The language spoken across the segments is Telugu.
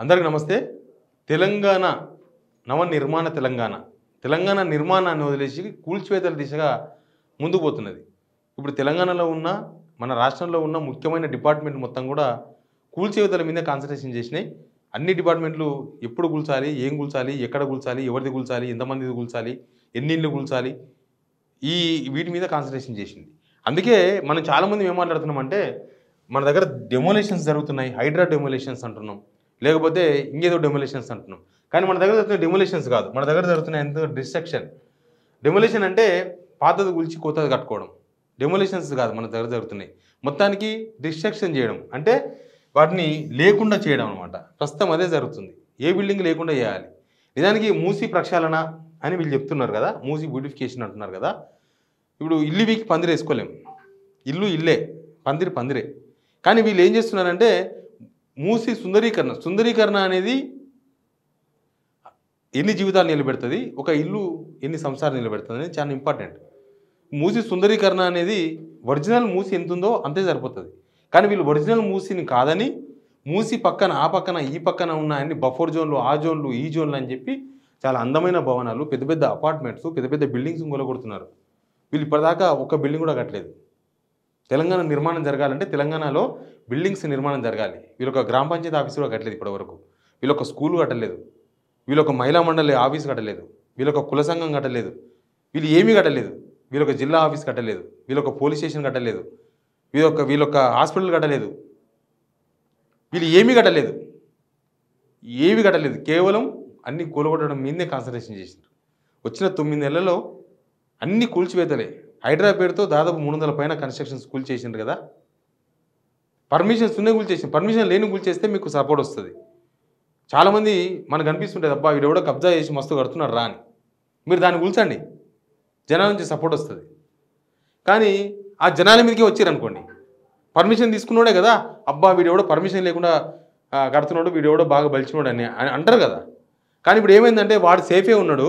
అందరికీ నమస్తే. తెలంగాణ నవనిర్మాణ తెలంగాణ నిర్మాణాన్ని వదిలేసి కూల్చివేతల దిశగా ముందుకు పోతున్నది. ఇప్పుడు తెలంగాణలో ఉన్న మన రాష్ట్రంలో ఉన్న ముఖ్యమైన డిపార్ట్మెంట్ మొత్తం కూడా కూల్చివేతల మీద కాన్సంట్రేషన్ చేసినాయి. అన్ని డిపార్ట్మెంట్లు ఎప్పుడు కూల్చాలి, ఏం కూల్చాలి, ఎక్కడ కూల్చాలి, ఎవరిది కూల్చాలి, ఎంతమందిది కూల్చాలి, ఎన్ని ఇళ్ళు కూల్చాలి, వీటి మీద కాన్సంట్రేషన్ చేసింది. అందుకే మనం చాలామంది ఏం మాట్లాడుతున్నామంటే మన దగ్గర డెమోలేషన్స్ జరుగుతున్నాయి, హైడ్రా డెమోలేషన్స్ అంటున్నాం, లేకపోతే ఇంకేదో డెమోలేషన్స్ అంటున్నాం. కానీ మన దగ్గర జరుగుతున్న డెమోలేషన్స్ కాదు, మన దగ్గర జరుగుతున్న ఎంత డిస్ట్రక్షన్. డెమోలేషన్ అంటే పాతది కూల్చి కొత్తది కట్టుకోవడం. డెమోలేషన్స్ కాదు మన దగ్గర జరుగుతున్నాయి. మొత్తానికి డిస్ట్రక్షన్ చేయడం అంటే వాటిని లేకుండా చేయడం అనమాట. ప్రస్తుతం అదే జరుగుతుంది. ఏ బిల్డింగ్ లేకుండా చేయాలి. నిజానికి మూసి ప్రక్షాళన అని వీళ్ళు చెప్తున్నారు కదా, మూసి బ్యూటిఫికేషన్ అంటున్నారు కదా. ఇప్పుడు ఇల్లు వీకి పందిరి వేసుకోలేము, ఇల్లు ఇల్లే, పందిరే. కానీ వీళ్ళు ఏం చేస్తున్నారంటే మూసి సుందరీకరణ అనేది ఎన్ని జీవితాలు నిలబెడుతుంది, ఒక ఇల్లు ఎన్ని సంసారాలు నిలబెడుతుంది అనేది చాలా ఇంపార్టెంట్. మూసి సుందరీకరణ అనేది ఒరిజినల్ మూసి ఎంత ఉందో అంతే సరిపోతుంది. కానీ వీళ్ళు ఒరిజినల్ మూసిని కాదని మూసి పక్కన ఆ పక్కన ఈ పక్కన ఉన్న అన్ని బఫర్ జోన్లు, ఆ జోన్లు, ఈ జోన్లు అని చెప్పి చాలా అందమైన భవనాలు, పెద్ద పెద్ద అపార్ట్మెంట్స్, పెద్ద పెద్ద బిల్డింగ్స్ కొలగొడుతున్నారు. వీళ్ళు ఇప్పటిదాకా ఒక బిల్డింగ్ కూడా కట్టలేదు. తెలంగాణ నిర్మాణం జరగాలంటే తెలంగాణలో బిల్డింగ్స్ నిర్మాణం జరగాలి. వీళ్ళొక గ్రామ పంచాయతీ ఆఫీస్ కూడా కట్టలేదు ఇప్పటివరకు. వీళ్ళొక స్కూల్ కట్టలేదు, వీళ్ళొక మహిళా మండలి ఆఫీస్ కట్టలేదు, వీళ్ళొక కుల సంఘం కట్టలేదు, వీళ్ళు ఏమీ కట్టలేదు. వీళ్ళొక జిల్లా ఆఫీస్ కట్టలేదు, వీళ్ళొక పోలీస్ స్టేషన్ కట్టలేదు, వీళ్ళొక హాస్పిటల్ కట్టలేదు, వీళ్ళు ఏమీ కట్టలేదు. కేవలం అన్ని కూలగొట్టడం మీదే కాన్సన్ట్రేషన్ చేసినారు. వచ్చిన 9 నెలల్లో అన్ని కూల్చివేతలే. హైడ్రా పేరుతో దాదాపు 300 పైన కన్స్ట్రక్షన్స్ కూల్చేసిండ్రు కదా. పర్మిషన్స్ ఉన్నాయి కూల్చేసి, పర్మిషన్ లేని కూల్చేస్తే మీకు సపోర్ట్ వస్తుంది. చాలామంది మనకు అనిపిస్తుంటుంది, అబ్బా వీడెవడో కబ్జా చేసి మస్తు కడుతున్నారు రా అని. మీరు దాన్ని కూల్చండి, జనాల నుంచి సపోర్ట్ వస్తుంది. కానీ ఆ జనాల మీదకి వచ్చారనుకోండి, పర్మిషన్ తీసుకున్నాడే కదా, అబ్బా వీడెవడో పర్మిషన్ లేకుండా కడుతున్నాడు, వీడెవడో బాగా బలిచినోడు అని అంటారు కదా. కానీ ఇప్పుడు ఏమైందంటే వాడు సేఫే ఉన్నాడు,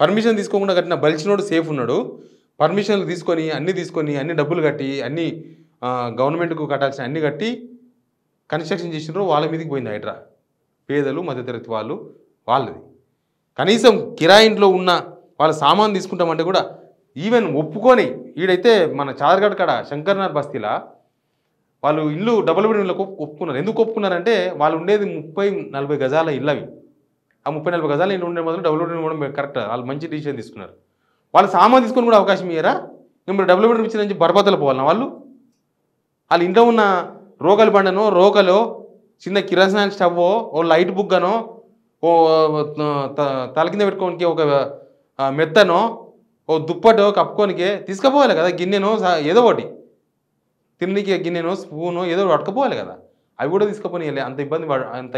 పర్మిషన్ తీసుకోకుండా కట్టిన బలిచినోడు సేఫ్ ఉన్నాడు. పర్మిషన్లు తీసుకొని అన్ని డబ్బులు కట్టి అన్ని గవర్నమెంట్కు కట్టాల్సిన అన్ని కట్టి కన్స్ట్రక్షన్ చేసినారు. వాళ్ళ మీదకి పోయింది హైడ్రా. పేదలు, మధ్యతరగతి వాళ్ళది. కనీసం కిరాయి ఇంట్లో ఉన్న వాళ్ళ సామాన్ తీసుకుంటామంటే కూడా ఈవెన్ ఒప్పుకొని, ఈడైతే మన చాదర్గఢ్ కాడ శంకర్నాథ్ బస్తీలా వాళ్ళు ఇల్లు డబుల్ బెడ్రూమ్లకు ఒప్పుకున్నారు. ఎందుకు ఒప్పుకున్నారంటే వాళ్ళు ఉండేది 30-40 గజాల ఇల్లు. అవి ఆ 30-40 గజాల ఇల్లు ఉండే మొదలు డబుల్ బెడ్రూమ్ ఇవ్వడం కరెక్ట్. వాళ్ళు మంచి డిసిషన్ తీసుకున్నారు. వాళ్ళు సామాన్ తీసుకొని కూడా అవకాశం ఇయ్యరా? మీరు డబుల్ బెడ్రూమ్ ఇచ్చిన నుంచి బరబతలు పోవాలన్నా వాళ్ళ ఇంట్లో ఉన్న రోకలి బండనో, రోకలో, చిన్న కిరసనాయిల్ స్టవ్వో, ఓ లైట్ బుగ్గనో, ఓ తల కింద పెట్టుకోనికి ఒక మెత్తనో, ఓ దుప్పటో కప్పుకోనికే తీసుకుపోవాలి కదా. గిన్నెనో ఏదో ఒకటి తిన్నీకి గిన్నెనో, స్పూనో ఏదో ఒకటి పట్టుకుపోవాలి కదా. అవి కూడా తీసుకుపోనియలే. అంత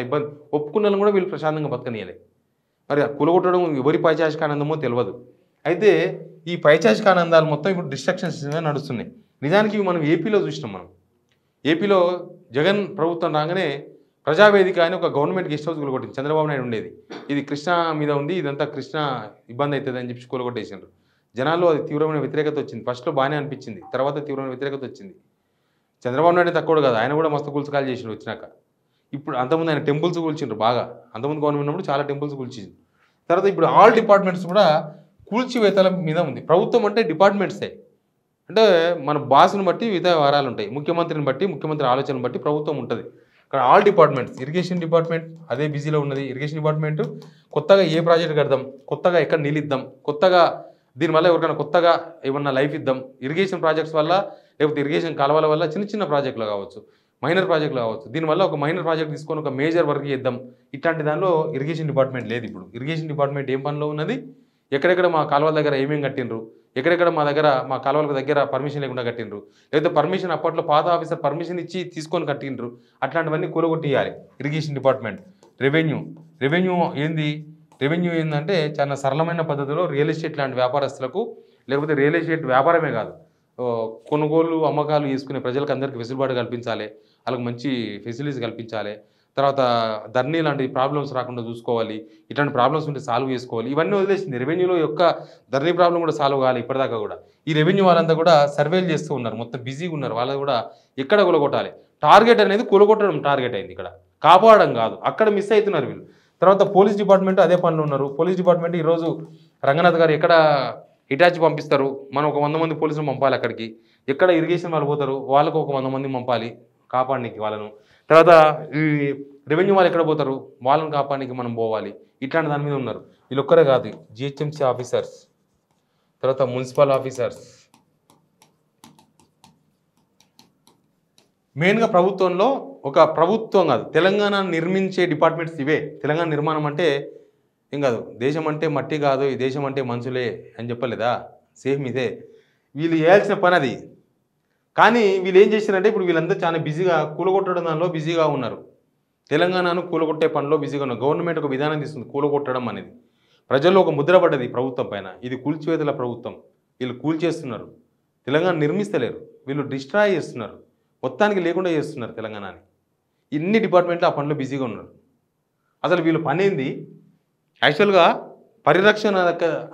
ఇబ్బంది ఒప్పుకున్న కూడా వీళ్ళు ప్రశాంతంగా బతకనియలే. మరి కూలగొట్టడం ఎవరి పైచాసికానందమో తెలియదు. అయితే ఈ పైచాసికానందాలు మొత్తం ఇప్పుడు డిస్ట్రక్షన్స్ నడుస్తున్నాయి. నిజానికి మనం ఏపీలో చూసినాం. మనం ఏపీలో జగన్ ప్రభుత్వం రాగానే ప్రజావేదిక అని ఒక గవర్నమెంట్ గెస్ట్ హౌస్ కూలగొట్టింది. చంద్రబాబు నాయుడు ఉండేది. ఇది కృష్ణా మీద ఉంది, ఇదంతా కృష్ణా ఇబ్బంది అవుతుంది అని చెప్పి కూలగొట్టేసిండ్రు. జనాల్లో అది తీవ్రమైన వ్యతిరేకత వచ్చింది. ఫస్ట్లో బాగానే అనిపించింది, తర్వాత తీవ్రమైన వ్యతిరేకత వచ్చింది. చంద్రబాబు నాయుడు తక్కువ కాదు, ఆయన కూడా మస్తు కూల్చకాలు చేసిండు వచ్చినాక. ఇప్పుడు అంతకుముందు ఆయన టెంపుల్స్ కూల్చిండ్రు బాగా. అంతకుముందు గవర్నమెంట్ ఉన్నప్పుడు చాలా టెంపుల్స్ కూల్చిండ్రు. తర్వాత ఇప్పుడు ఆల్ డిపార్ట్మెంట్స్ కూడా కూల్చివేతల మీద ఉంది. ప్రభుత్వం అంటే డిపార్ట్మెంట్సే. అంటే మన బాస్ను బట్టి వివిధ వారాలు ఉంటాయి. ముఖ్యమంత్రిని బట్టి, ముఖ్యమంత్రి ఆలోచనను బట్టి ప్రభుత్వం ఉంటుంది. ఇక్కడ ఆల్ డిపార్ట్మెంట్స్, ఇరిగేషన్ డిపార్ట్మెంట్ అదే బిజీలో ఉన్నది. ఇరిగేషన్ డిపార్ట్మెంట్ కొత్తగా ఏ ప్రాజెక్ట్ కడదాం, కొత్తగా ఎక్కడ నీళ్ళు ఇద్దాం, కొత్తగా దీనివల్ల ఎవరికైనా కొత్తగా ఏమన్నా లైఫ్ ఇద్దాం, ఇరిగేషన్ ప్రాజెక్ట్స్ వల్ల, లేకపోతే ఇరిగేషన్ కాలువల వల్ల చిన్న ప్రాజెక్టులు కావచ్చు, మైనర్ ప్రాజెక్టులు కావచ్చు, దీనివల్ల ఒక మైనర్ ప్రాజెక్ట్ తీసుకొని ఒక మేజర్ వర్క్ చేద్దాం. ఇట్లాంటి దానిలో ఇరిగేషన్ డిపార్ట్మెంట్ లేదు. ఇప్పుడు ఇరిగేషన్ డిపార్ట్మెంట్ ఏం పనిలో ఉన్నది, ఎక్కడెక్కడ మా కాలువల దగ్గర ఏమేమి కట్టిండ్రు, ఎక్కడెక్కడ మా కాలువల దగ్గర పర్మిషన్ లేకుండా కట్టిండ్రు, లేకపోతే పర్మిషన్ అప్పట్లో పాత ఆఫీసర్ పర్మిషన్ ఇచ్చి తీసుకొని కట్టిండ్రు, అట్లాంటివన్నీ కూలగొట్టియాలి ఇరిగేషన్ డిపార్ట్మెంట్. రెవెన్యూ ఏంటంటే చాలా సరళమైన పద్ధతిలో రియల్ ఎస్టేట్ లాంటి వ్యాపారస్తులకు, లేకపోతే రియల్ ఎస్టేట్ వ్యాపారమే కాదు, కొనుగోలు అమ్మకాలు చేసుకునే ప్రజలకు అందరికీ వెసులుబాటు కల్పించాలి, వాళ్ళకి మంచి ఫెసిలిటీస్ కల్పించాలి. తర్వాత ధర్నీ లాంటి ప్రాబ్లమ్స్ రాకుండా చూసుకోవాలి, ఇట్లాంటి ప్రాబ్లమ్స్ ఉంటే సాల్వ్ చేసుకోవాలి. ఇవన్నీ వదిలేసింది. రెవెన్యూలో యొక్క ధర్నీ ప్రాబ్లం కూడా సాల్వ్ కావాలి ఇప్పటిదాకా కూడా. ఈ రెవెన్యూ వాళ్ళంతా కూడా సర్వేలు చేస్తూ ఉన్నారు, మొత్తం బిజీగా ఉన్నారు. వాళ్ళు కూడా ఎక్కడ కూలగొట్టాలి, టార్గెట్ అనేది కూలగొట్టడం టార్గెట్ అయింది ఇక్కడ. కాపాడడం కాదు, అక్కడ మిస్ అవుతున్నారు వీళ్ళు. తర్వాత పోలీస్ డిపార్ట్మెంట్ అదే పనులు ఉన్నారు. పోలీస్ డిపార్ట్మెంట్ ఈరోజు రంగనాథ్ గారు ఎక్కడ హిటాచి పంపిస్తారు, మనం ఒక 100 మంది పోలీసులు పంపాలి అక్కడికి. ఎక్కడ ఇరిగేషన్ వాళ్ళు పోతారు, వాళ్ళకు ఒక 100 మంది పంపాలి కాపాడడానికి వాళ్ళను. తర్వాత ఈ రెవెన్యూ వాళ్ళు ఎక్కడ పోతారు, వాళ్ళని కాపాడడానికి మనం పోవాలి. ఇట్లాంటి దాని మీద ఉన్నారు. వీళ్ళొక్కరే కాదు, జిహెచ్ఎంసీ ఆఫీసర్స్, తర్వాత మున్సిపల్ ఆఫీసర్స్, మెయిన్గా ప్రభుత్వంలో ఒక ప్రభుత్వం కాదు, తెలంగాణ నిర్మించే డిపార్ట్మెంట్స్ ఇవే. తెలంగాణ నిర్మాణం అంటే ఏం కాదు, దేశం అంటే మట్టి కాదు, ఈ దేశం అంటే మనుషులే అని చెప్పలేదా, సేమ్ ఇదే. వీళ్ళు చేయాల్సిన పని అది. కానీ వీళ్ళు ఏం చేశారంటే ఇప్పుడు వీళ్ళంతా చాలా బిజీగా కూలగొట్టడం దానిలో బిజీగా ఉన్నారు. తెలంగాణను కూలగొట్టే పనిలో బిజీగా ఉన్నారు. గవర్నమెంట్ ఒక విధానం తీసుకుంది కూలగొట్టడం అనేది. ప్రజల్లో ఒక ముద్ర పడ్డది ప్రభుత్వం పైన, ఇది కూల్చివేతల ప్రభుత్వం, వీళ్ళు కూల్చేస్తున్నారు, తెలంగాణ నిర్మిస్తలేరు, వీళ్ళు డిస్ట్రాయ్ చేస్తున్నారు, మొత్తానికి లేకుండా చేస్తున్నారు తెలంగాణని. ఇన్ని డిపార్ట్మెంట్లు ఆ పనిలో బిజీగా ఉన్నారు. అసలు వీళ్ళు పని ఏంది, యాక్చువల్గా పరిరక్షణ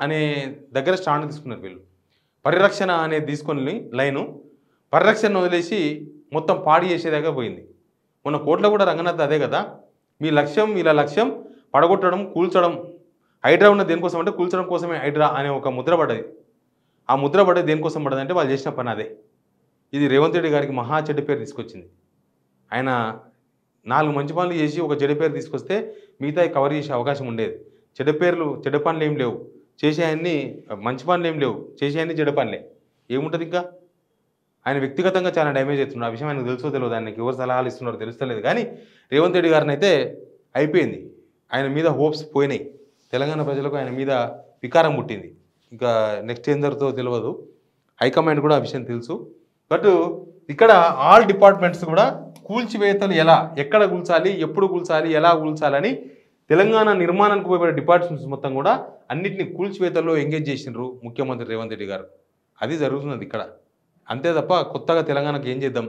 అనే దగ్గర స్టాండ్ తీసుకున్నారు వీళ్ళు. పరిరక్షణ అనేది తీసుకొని లైను పరిరక్షణ వదిలేసి మొత్తం పాడు చేసేదాకా పోయింది. మొన్న కోర్టులో కూడా రంగనాథ్ అదే కదా, మీ లక్ష్యం వీళ్ళ లక్ష్యం పడగొట్టడం, కూల్చడం. హైడ్రా ఉన్న దేనికోసం అంటే కూల్చడం కోసమే హైడ్రా అనే ఒక ముద్ర పడ్డది. ఆ ముద్ర పడ్డది దేనికోసం పడ్డది అంటే వాళ్ళు చేసిన పని అదే. ఇది రేవంత్ రెడ్డి గారికి మహా చెడ్డ పేరు తీసుకొచ్చింది. ఆయన 4 మంచి పనులు చేసి ఒక చెడ్డ పేరు తీసుకొస్తే మిగతా కవర్ చేసే అవకాశం ఉండేది. చెడ్డ పనులు ఏం లేవు, చేసేయన్నీ మంచి పనులు ఏం లేవు, చేసేయన్నీ చెడ్డ పనులే. ఏముంటుంది ఇంకా? ఆయన వ్యక్తిగతంగా చాలా డ్యామేజ్ అవుతున్నారు. ఆ విషయం ఆయనకు తెలుసో తెలియదు, ఆయనకి ఎవరు సలహాలు ఇస్తున్నారో తెలుస్తలేదు. కానీ రేవంత్ రెడ్డి గారిని అయితే అయిపోయింది, ఆయన మీద హోప్స్ పోయినాయి. తెలంగాణ ప్రజలకు ఆయన మీద వికారం పుట్టింది. ఇంకా నెక్స్ట్ ఏం జరుగుతుందో తెలియదు. హైకమాండ్ కూడా ఆ విషయం తెలుసు. బట్ ఇక్కడ ఆల్ డిపార్ట్మెంట్స్ కూడా కూల్చివేతలు ఎలా, ఎక్కడ కూల్చాలి, ఎప్పుడు కూల్చాలి, ఎలా కూల్చాలని తెలంగాణ నిర్మాణానికి ఉపయోగపడే డిపార్ట్మెంట్స్ మొత్తం కూడా అన్నింటినీ కూల్చివేతల్లో ఎంగేజ్ చేసినారు ముఖ్యమంత్రి రేవంత్ రెడ్డి గారు. అది జరుగుతున్నది ఇక్కడ. అంతే తప్ప కొత్తగా తెలంగాణకు ఏం చేద్దాం,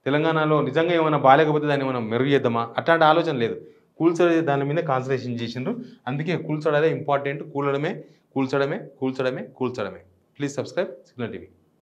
తెలంగాణలో నిజంగా ఏమైనా బాగాలేకపోతే దాన్ని ఏమైనా మెరుగు చేద్దామా, అట్లాంటి ఆలోచన లేదు. కూల్చే దాని మీద కాన్సన్ట్రేషన్ చేసిండ్రు. అందుకే కూల్చడమే ఇంపార్టెంట్. కూల్చడమే. Please subscribe Signal TV.